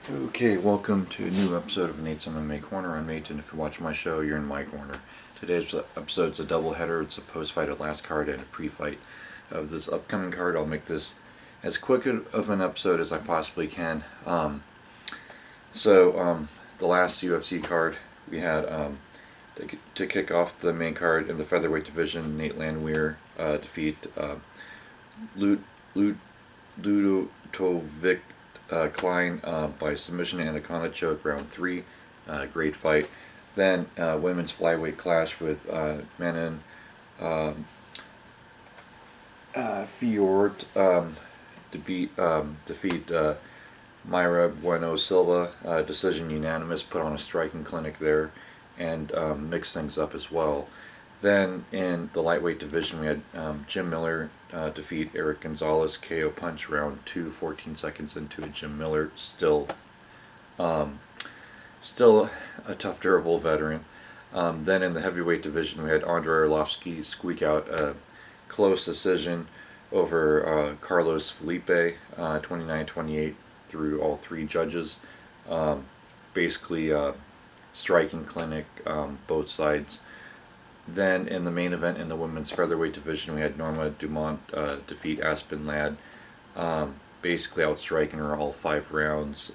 Okay, welcome to a new episode of Nate's MMA Corner. I'm Nate, and if you're watching my show, you're in my corner. Today's episode's a doubleheader. It's a post-fight at last card and a pre-fight of this upcoming card. I'll make this as quick of an episode as I possibly can. The last UFC card we had to kick off the main card in the featherweight division, Nate Landwehr defeat Ludovic Klein by submission anaconda choke, round 3. Great fight. Then women's flyweight clash with Manon Fiort defeat Myra Bueno Silva, decision unanimous, put on a striking clinic there and mix things up as well. Then in the lightweight division we had Jim Miller defeat Eric Gonzalez, KO punch, round 2, 14 seconds into it. Jim Miller still a tough, durable veteran. Then in the heavyweight division we had Andrei Arlovsky squeak out a close decision over Carlos Felipe, 29-28 through all 3 judges. Basically striking clinic, both sides. Then in the main event in the women's featherweight division we had Norma Dumont defeat Aspen Ladd, basically outstriking her all 5 rounds.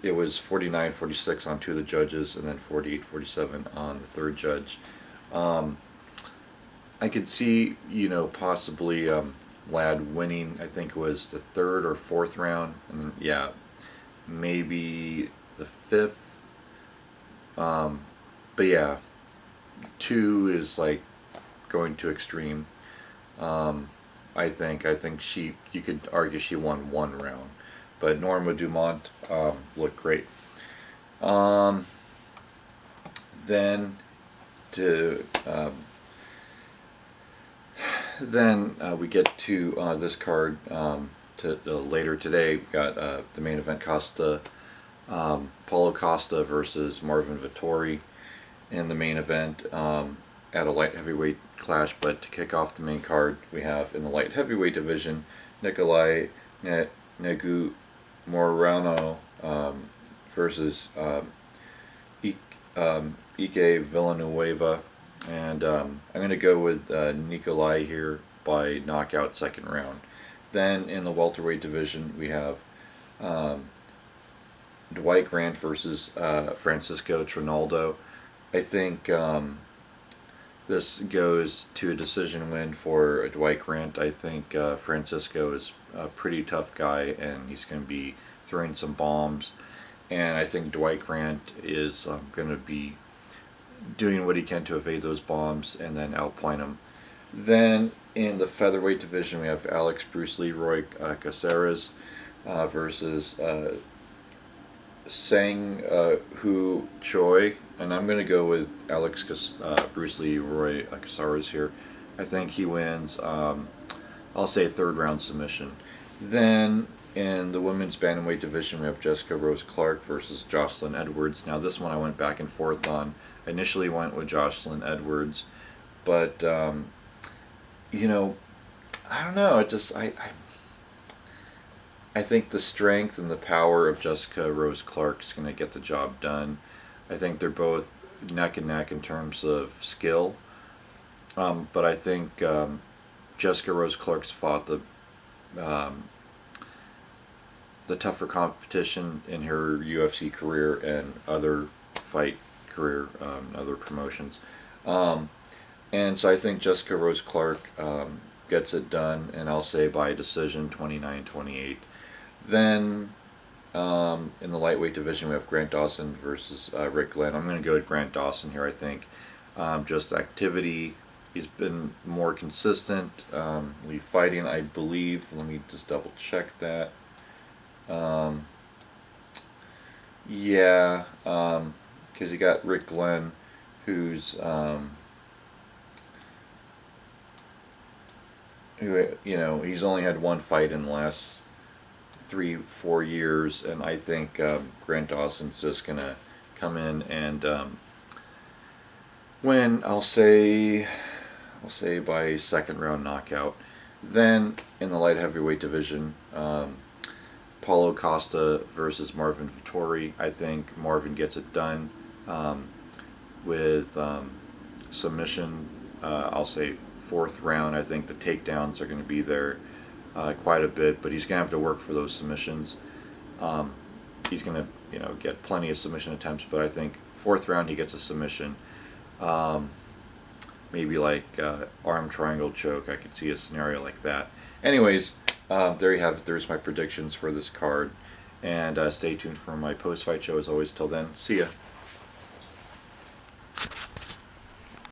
It was 49-46 on 2 of the judges, and then 48-47 on the 3rd judge. I could see, possibly Ladd winning. I think it was the 3rd or 4th round, and then, yeah, maybe the 5th. But yeah, 2 is like going too extreme. I think you could argue she won 1 round, but Norma Dumont looked great. Then we get to this card later today. We've got the main event, Paulo Costa versus Marvin Vettori in the main event at a light heavyweight clash. But to kick off the main card, we have in the light heavyweight division Nikolai Morano versus Ike Villanueva, and I'm going to go with Nikolai here by knockout 2nd round. Then in the welterweight division we have Dwight Grant versus Francisco Trinaldo. I think this goes to a decision win for Dwight Grant. I think Francisco is a pretty tough guy, and he's going to be throwing some bombs. And I think Dwight Grant is going to be doing what he can to evade those bombs and then outpoint him. Then in the featherweight division we have Alex Bruce Leroy Caceres versus Sang Hu Choi, and I'm going to go with Bruce Leroy Caceres here. I think he wins, I'll say 3rd round submission. Then in the women's bantamweight division we have Jessica Rose Clark versus Jocelyn Edwards. Now this one I went back and forth on. I initially went with Jocelyn Edwards, but I don't know. I think the strength and the power of Jessica Rose Clark is going to get the job done. I think they're both neck and neck in terms of skill, but I think Jessica Rose Clark's fought the tougher competition in her UFC career and other fight career, other promotions, and so I think Jessica Rose Clark gets it done, and I'll say by decision 29-28. Then in the lightweight division we have Grant Dawson versus Rick Glenn. I'm going to go with Grant Dawson here. I think just activity, he's been more consistent. Fighting, I believe, let me just double check that. Yeah, because you got Rick Glenn, who's he's only had 1 fight in the last 3-4 years, and I think Grant Dawson's just gonna come in and win. I'll say by 2nd round knockout. Then in the light heavyweight division, Paulo Costa versus Marvin Vettori. I think Marvin gets it done with submission. I'll say 4th round. I think the takedowns are going to be there quite a bit, but he's going to have to work for those submissions. He's going to get plenty of submission attempts, but I think 4th round he gets a submission. Maybe like arm triangle choke. I could see a scenario like that. Anyways, there you have it. There's my predictions for this card. And stay tuned for my post-fight show. As always, till then, see ya.